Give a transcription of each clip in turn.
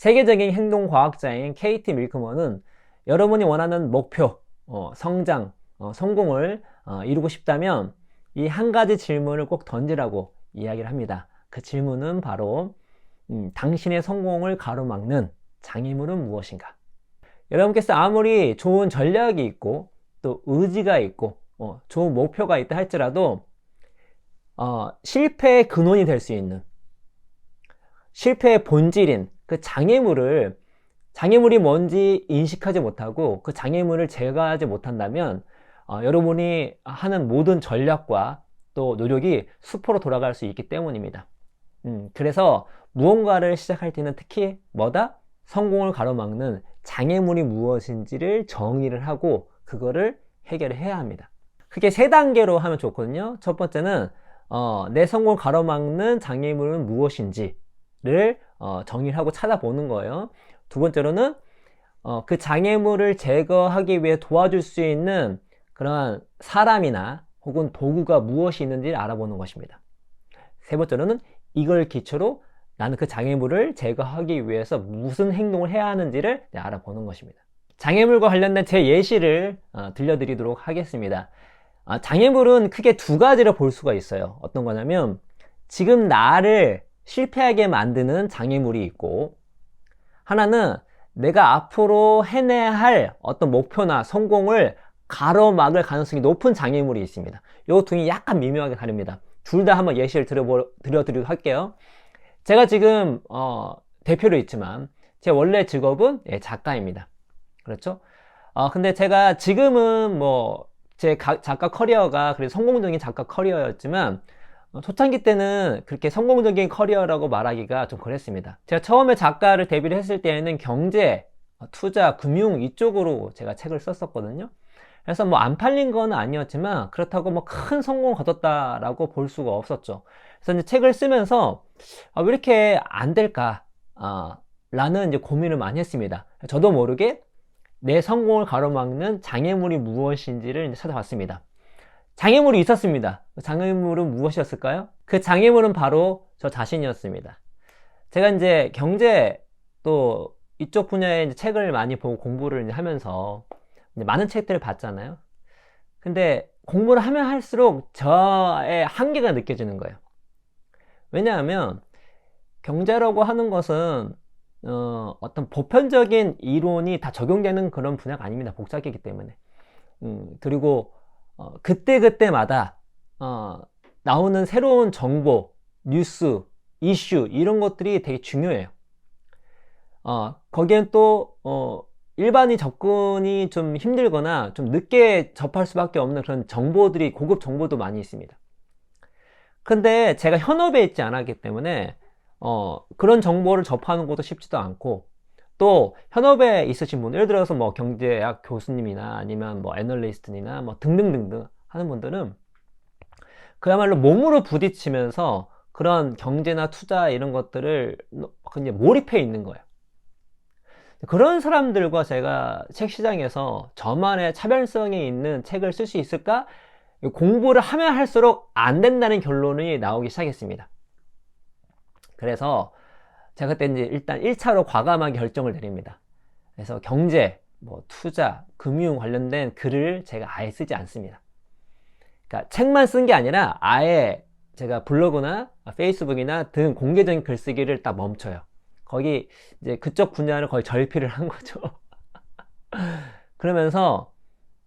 세계적인 행동과학자인 KT 밀크먼은 여러분이 원하는 목표, 성장, 성공을 이루고 싶다면 이 한 가지 질문을 꼭 던지라고 이야기를 합니다. 그 질문은 바로 당신의 성공을 가로막는 장애물은 무엇인가? 여러분께서 아무리 좋은 전략이 있고 또 의지가 있고 좋은 목표가 있다 할지라도 실패의 근원이 될 수 있는 실패의 본질인 그 장애물이 뭔지 인식하지 못하고 그 장애물을 제거하지 못한다면 여러분이 하는 모든 전략과 또 노력이 수포로 돌아갈 수 있기 때문입니다. 그래서 무언가를 시작할 때는 특히 성공을 가로막는 장애물이 무엇인지를 정의를 하고 그거를 해결해야 합니다. 크게 3단계로 하면 좋거든요. 첫 번째는 내 성공을 가로막는 장애물은 무엇인지를 정의를 하고 찾아보는 거예요. 두 번째로는 그 장애물을 제거하기 위해 도와줄 수 있는 그러한 사람이나 혹은 도구가 무엇이 있는지를 알아보는 것입니다. 세 번째로는 이걸 기초로 나는 그 장애물을 제거하기 위해서 무슨 행동을 해야 하는지를 알아보는 것입니다. 장애물과 관련된 제 예시를 들려드리도록 하겠습니다. 장애물은 크게 2가지로 볼 수가 있어요. 어떤 거냐면 지금 나를 실패하게 만드는 장애물이 있고, 하나는 내가 앞으로 해내야 할 어떤 목표나 성공을 가로막을 가능성이 높은 장애물이 있습니다. 이 둘이 약간 미묘하게 다릅니다. 둘 다 한번 예시를 드려드리도록 할게요. 제가 지금 대표로 있지만 제 원래 직업은 작가입니다. 그렇죠? 근데 제가 지금은 제 작가 커리어가 그래도 성공적인 작가 커리어였지만 초창기 때는 그렇게 성공적인 커리어라고 말하기가 좀 그랬습니다. 제가 처음에 작가를 데뷔를 했을 때에는 경제, 투자, 금융 이쪽으로 제가 책을 썼었거든요. 그래서 안 팔린 건 아니었지만 그렇다고 큰 성공을 거뒀다라고 볼 수가 없었죠. 그래서 이제 책을 쓰면서 왜 이렇게 안 될까 라는 이제 고민을 많이 했습니다. 저도 모르게 내 성공을 가로막는 장애물이 무엇인지를 이제 찾아봤습니다. 장애물이 있었습니다. 장애물은 무엇이었을까요? 그 장애물은 바로 저 자신이었습니다. 제가 이제 경제 또 이쪽 분야의 이제 책을 많이 보고 공부를 이제 하면서 이제 많은 책들을 봤잖아요. 근데 공부를 하면 할수록 저의 한계가 느껴지는 거예요. 왜냐하면 경제라고 하는 것은 어떤 보편적인 이론이 다 적용되는 그런 분야가 아닙니다. 복잡하기 때문에. 그리고 그때그때마다 나오는 새로운 정보, 뉴스, 이슈 이런 것들이 되게 중요해요. 거기엔 또 일반인 접근이 좀 힘들거나 좀 늦게 접할 수밖에 없는 그런 정보들이, 고급 정보도 많이 있습니다. 근데 제가 현업에 있지 않았기 때문에 그런 정보를 접하는 것도 쉽지도 않고, 또 현업에 있으신 분, 예를 들어서 경제학 교수님이나 아니면 애널리스트나 등등등등 하는 분들은 그야말로 몸으로 부딪히면서 그런 경제나 투자 이런 것들을 그냥 몰입해 있는 거예요. 그런 사람들과 제가 책 시장에서 저만의 차별성이 있는 책을 쓸 수 있을까? 공부를 하면 할수록 안 된다는 결론이 나오기 시작했습니다. 그래서 제가 그때 이제 일단 1차로 과감하게 결정을 내립니다. 그래서 경제, 투자, 금융 관련된 글을 제가 아예 쓰지 않습니다. 그러니까 책만 쓴 게 아니라 아예 제가 블로그나 페이스북이나 등 공개적인 글쓰기를 딱 멈춰요. 거기 이제 그쪽 분야를 거의 절필을 한 거죠. 그러면서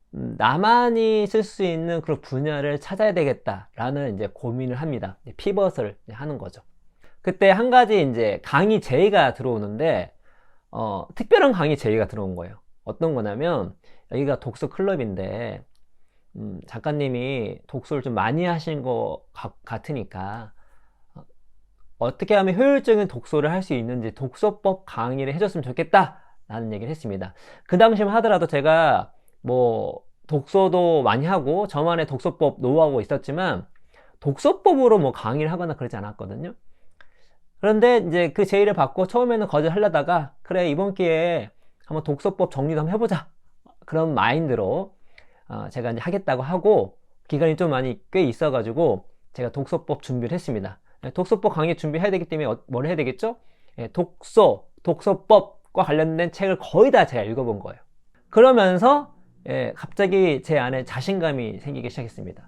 나만이 쓸 수 있는 그런 분야를 찾아야 되겠다라는 이제 고민을 합니다. 피벗을 하는 거죠. 그때 한 가지 이제 강의 제의가 들어오는데 특별한 강의 제의가 들어온 거예요. 어떤 거냐면, 여기가 독서 클럽인데 작가님이 독서를 좀 많이 하신 것 같으니까 어떻게 하면 효율적인 독서를 할 수 있는지 독서법 강의를 해줬으면 좋겠다 라는 얘기를 했습니다. 그 당시만 하더라도 제가 독서도 많이 하고 저만의 독서법 노하우가 있었지만 독서법으로 강의를 하거나 그러지 않았거든요. 그런데 이제 그 제의를 받고 처음에는 거절하려다가, 그래 이번 기회에 한번 독서법 정리도 한번 해보자, 그런 마인드로 제가 이제 하겠다고 하고, 기간이 좀 많이 꽤 있어가지고 제가 독서법 준비를 했습니다. 독서법 강의 준비해야 되기 때문에 뭘 해야 되겠죠? 독서, 독서법과 관련된 책을 거의 다 제가 읽어본 거예요. 그러면서 갑자기 제 안에 자신감이 생기기 시작했습니다.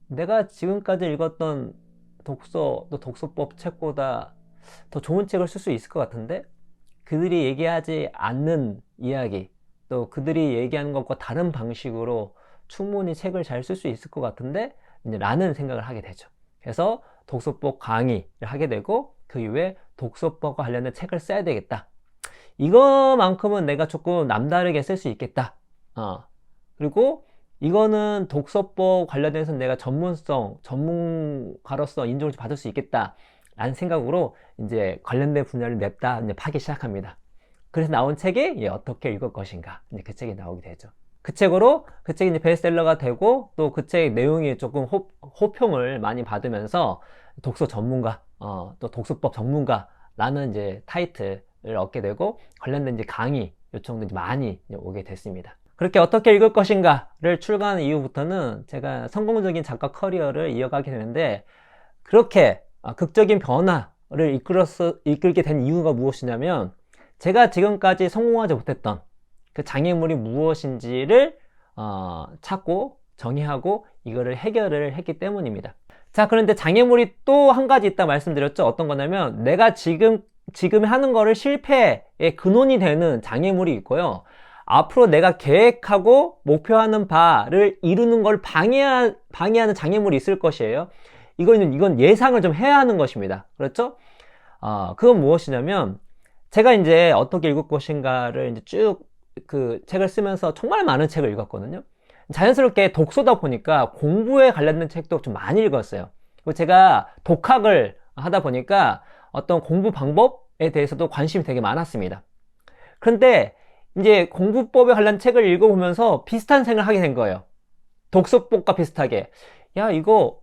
내가 지금까지 읽었던 독서법 책보다 더 좋은 책을 쓸 수 있을 것 같은데, 그들이 얘기하지 않는 이야기, 또 그들이 얘기하는 것과 다른 방식으로 충분히 책을 잘 쓸 수 있을 것 같은데 라는 생각을 하게 되죠. 그래서 독서법 강의를 하게 되고, 그 이후에 독서법과 관련된 책을 써야 되겠다. 이거만큼은 내가 조금 남다르게 쓸 수 있겠다. 그리고 이거는 독서법 관련해서 내가 전문가로서 인정을 받을 수 있겠다 라는 생각으로 이제 관련된 분야를 냅다 이제 파기 시작합니다. 그래서 나온 책이 어떻게 읽을 것인가, 이제 그 책이 나오게 되죠. 그 책이 이제 베스트셀러가 되고, 또 그 책 내용이 조금 호평을 많이 받으면서 독서 전문가, 또 독서법 전문가라는 이제 타이틀을 얻게 되고, 관련된 이제 강의 요청도 이제 많이 오게 됐습니다. 그렇게 어떻게 읽을 것인가를 출간한 이후부터는 제가 성공적인 작가 커리어를 이어가게 되는데, 그렇게 극적인 변화를 이끌게 된 이유가 무엇이냐면, 제가 지금까지 성공하지 못했던 그 장애물이 무엇인지를 찾고 정의하고 이거를 해결을 했기 때문입니다. 자, 그런데 장애물이 또 한 가지 있다 말씀드렸죠. 어떤 거냐면, 내가 지금 하는 거를 실패의 근원이 되는 장애물이 있고요, 앞으로 내가 계획하고 목표하는 바를 이루는 걸 방해하는 장애물이 있을 것이에요. 이건 예상을 좀 해야 하는 것입니다. 그렇죠? 그건 무엇이냐면, 제가 이제 어떻게 읽을 것인가를 이제 쭉 그 책을 쓰면서 정말 많은 책을 읽었거든요. 자연스럽게 독서다 보니까 공부에 관련된 책도 좀 많이 읽었어요. 그리고 제가 독학을 하다 보니까 어떤 공부 방법에 대해서도 관심이 되게 많았습니다. 그런데 이제 공부법에 관련 책을 읽어보면서 비슷한 생각을 하게 된 거예요. 독서법과 비슷하게, 야, 이거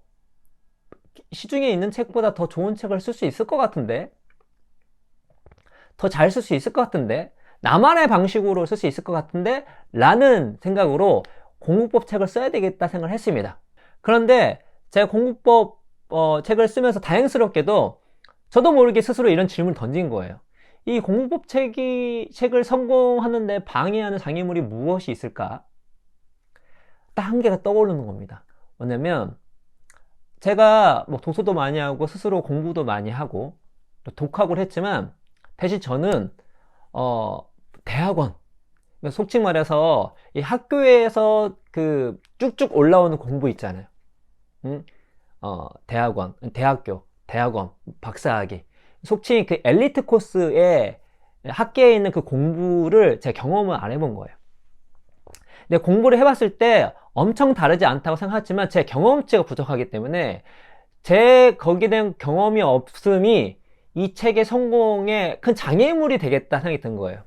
시중에 있는 책보다 더 좋은 책을 쓸 수 있을 것 같은데, 더 잘 쓸 수 있을 것 같은데, 나만의 방식으로 쓸 수 있을 것 같은데 라는 생각으로 공부법 책을 써야 되겠다 생각을 했습니다. 그런데 제가 공부법 책을 쓰면서 다행스럽게도 저도 모르게 스스로 이런 질문을 던진 거예요. 이 공부법 책을 성공하는데 방해하는 장애물이 무엇이 있을까? 딱 한 개가 떠오르는 겁니다. 뭐냐면, 제가 뭐 독서도 많이 하고 스스로 공부도 많이 하고 또 독학을 했지만, 대신 저는 대학원, 속칭 말해서 이 학교에서 그 쭉쭉 올라오는 공부 있잖아요. 대학원, 박사학위, 속칭 그 엘리트 코스의 학계에 있는 그 공부를 제가 경험을 안 해본 거예요. 근데 공부를 해봤을 때 엄청 다르지 않다고 생각했지만 제 경험치가 부족하기 때문에 거기에 대한 경험이 없음이 이 책의 성공에 큰 장애물이 되겠다 생각이 든 거예요.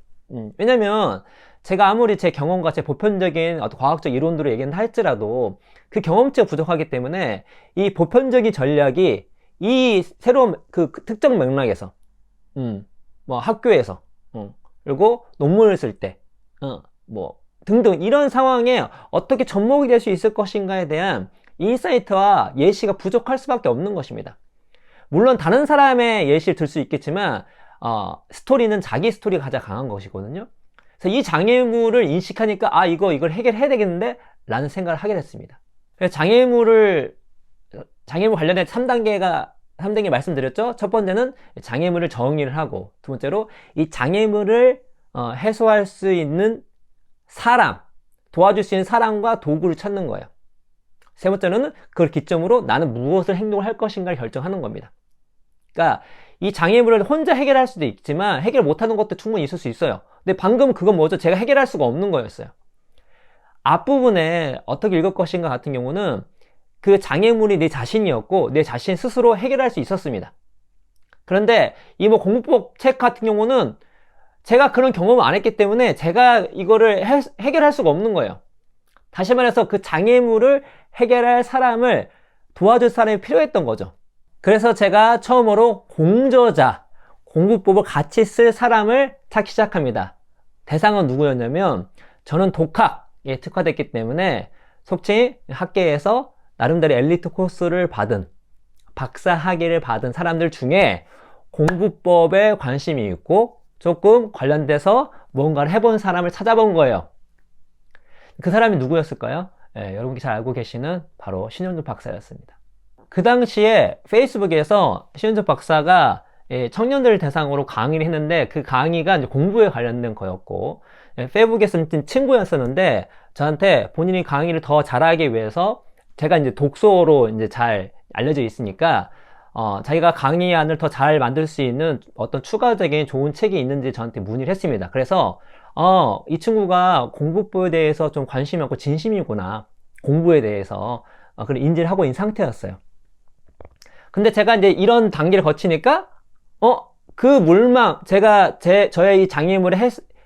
왜냐면 제가 아무리 제 경험과 제 보편적인 어떤 과학적 이론들을 얘기한다 할지라도 그 경험치가 부족하기 때문에 이 보편적인 전략이 이 새로운 그 특정 맥락에서 뭐 학교에서 그리고 논문을 쓸 때 뭐 등등 이런 상황에 어떻게 접목이 될 수 있을 것인가에 대한 인사이트와 예시가 부족할 수밖에 없는 것입니다. 물론 다른 사람의 예시를 들 수 있겠지만 스토리는 자기 스토리가 가장 강한 것이거든요. 그래서 이 장애물을 인식하니까 이걸 해결해야 되겠는데 라는 생각을 하게 됐습니다. 그래서 장애물 관련된 3단계 말씀드렸죠. 첫 번째는 장애물을 정의를 하고, 두 번째로 이 장애물을 해소할 수 있는 사람, 도와줄 수 있는 사람과 도구를 찾는 거예요. 세 번째는 그걸 기점으로 나는 무엇을 행동을 할 것인가를 결정하는 겁니다. 그러니까 이 장애물을 혼자 해결할 수도 있지만 해결 못하는 것도 충분히 있을 수 있어요. 근데 방금 그건 뭐죠? 제가 해결할 수가 없는 거였어요. 앞부분에 어떻게 읽을 것인가 같은 경우는 그 장애물이 내 자신이었고 내 자신 스스로 해결할 수 있었습니다. 그런데 이 뭐 공부법 책 같은 경우는 제가 그런 경험을 안 했기 때문에 제가 이거를 해결할 수가 없는 거예요. 다시 말해서 그 장애물을 해결할 사람을 도와줄 사람이 필요했던 거죠. 그래서 제가 처음으로 공부법을 같이 쓸 사람을 찾기 시작합니다. 대상은 누구였냐면, 저는 독학에 특화됐기 때문에 속칭 학계에서 나름대로 엘리트 코스를 받은 박사 학위를 받은 사람들 중에 공부법에 관심이 있고 조금 관련돼서 뭔가를 해본 사람을 찾아본 거예요. 그 사람이 누구였을까요? 여러분이 잘 알고 계시는 바로 신현주 박사였습니다. 그 당시에 페이스북에서 신현주 박사가 청년들 대상으로 강의를 했는데 그 강의가 이제 공부에 관련된 거였고, 페이스북에서 친구였었는데 저한테 본인이 강의를 더 잘하기 위해서 제가 이제 독서로 이제 잘 알려져 있으니까 자기가 강의안을 더 잘 만들 수 있는 어떤 추가적인 좋은 책이 있는지 저한테 문의를 했습니다. 그래서 이 친구가 공부법에 대해서 좀 관심이 많고 진심이구나, 공부에 대해서 그런 인지를 하고 있는 상태였어요. 근데 제가 이제 이런 단계를 거치니까 그 물망, 저의 이 장애물을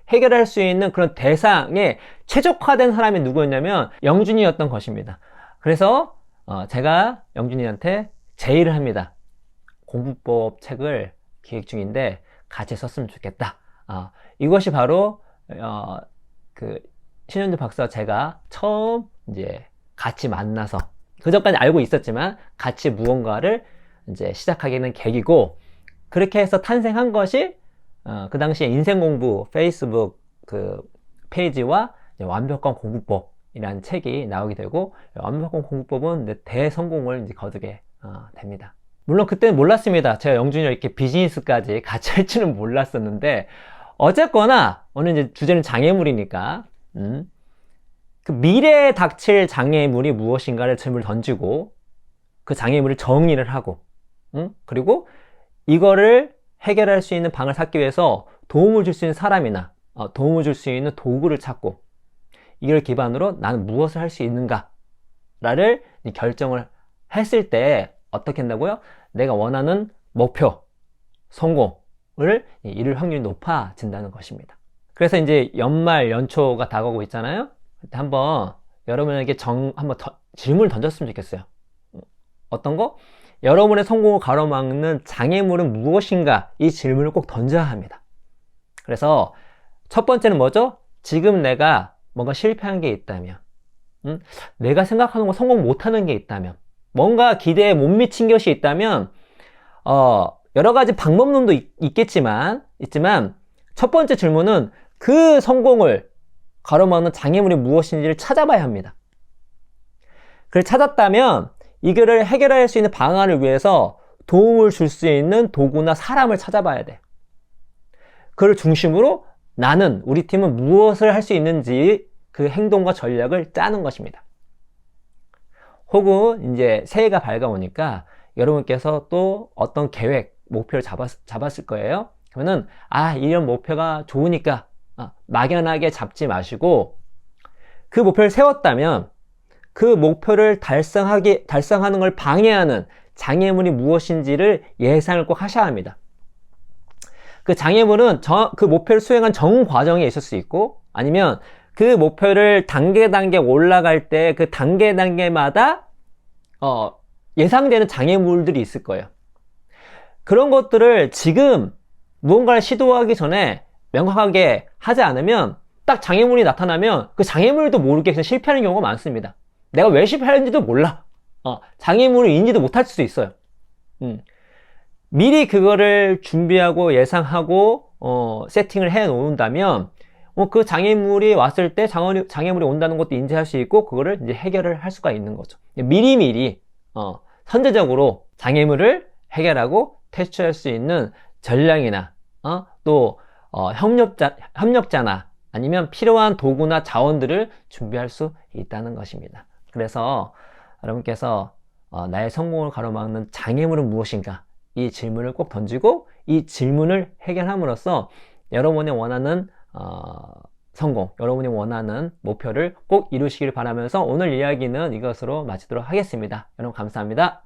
해결할 수 있는 그런 대상에 최적화된 사람이 누구였냐면 영준이였던 것입니다. 그래서 제가 영준이한테 제의를 합니다. 공부법 책을 기획 중인데 같이 썼으면 좋겠다. 이것이 바로 그 신현주 박사와 제가 처음 이제 같이 만나서, 그전까지 알고 있었지만 같이 무언가를 이제 시작하게 된 계기고, 그렇게 해서 탄생한 것이 그 당시에 인생공부 페이스북 그 페이지와 완벽한 공부법이라는 책이 나오게 되고, 완벽한 공부법은 대성공을 이제 거두게 됩니다. 물론 그때는 몰랐습니다. 제가 영준이랑 이렇게 비즈니스까지 같이 할 줄은 몰랐었는데, 어쨌거나 오늘 이제 주제는 장애물이니까 그 미래에 닥칠 장애물이 무엇인가를 질문을 던지고 그 장애물을 정의를 하고, 그리고 이거를 해결할 수 있는 방을 찾기 위해서 도움을 줄 수 있는 사람이나 도움을 줄 수 있는 도구를 찾고, 이걸 기반으로 나는 무엇을 할 수 있는가를 결정을 했을 때 어떻게 한다고요? 내가 원하는 목표, 성공을 이룰 확률이 높아진다는 것입니다. 그래서 이제 연말, 연초가 다가오고 있잖아요. 그때 한번 여러분에게 한번 질문을 던졌으면 좋겠어요. 어떤 거? 여러분의 성공을 가로막는 장애물은 무엇인가? 이 질문을 꼭 던져야 합니다. 그래서 첫 번째는 뭐죠? 지금 내가 뭔가 실패한 게 있다면, 내가 생각하는 거 성공 못하는 게 있다면, 뭔가 기대에 못 미친 것이 있다면 여러 가지 방법론도 있지만 첫 번째 질문은 그 성공을 가로막는 장애물이 무엇인지를 찾아봐야 합니다. 그걸 찾았다면 이거를 해결할 수 있는 방안을 위해서 도움을 줄 수 있는 도구나 사람을 찾아봐야 돼. 그걸 중심으로 우리 팀은 무엇을 할 수 있는지 그 행동과 전략을 짜는 것입니다. 혹은 이제 새해가 밝아오니까 여러분께서 또 어떤 계획, 목표를 잡았을 거예요. 그러면은 이런 목표가 좋으니까 막연하게 잡지 마시고, 그 목표를 세웠다면 그 목표를 달성하는 걸 방해하는 장애물이 무엇인지를 예상을 꼭 하셔야 합니다. 그 장애물은 그 목표를 수행한 전 과정에 있을 수 있고, 아니면 그 목표를 단계 올라갈 때 그 단계마다 예상되는 장애물들이 있을 거예요. 그런 것들을 지금 무언가를 시도하기 전에 명확하게 하지 않으면 딱 장애물이 나타나면 그 장애물도 모르게 그냥 실패하는 경우가 많습니다. 내가 왜 실패하는지도 몰라. 장애물을 인지도 못할 수도 있어요. 미리 그거를 준비하고 예상하고 세팅을 해 놓는다면 그 장애물이 왔을 때 장애물이 온다는 것도 인지할 수 있고, 그거를 이제 해결을 할 수가 있는 거죠. 미리미리 선제적으로 장애물을 해결하고 퇴출할 수 있는 전략이나 또 협력자나 아니면 필요한 도구나 자원들을 준비할 수 있다는 것입니다. 그래서 여러분께서 나의 성공을 가로막는 장애물은 무엇인가? 이 질문을 꼭 던지고 이 질문을 해결함으로써 여러분이 원하는 성공, 여러분이 원하는 목표를 꼭 이루시길 바라면서 오늘 이야기는 이것으로 마치도록 하겠습니다. 여러분 감사합니다.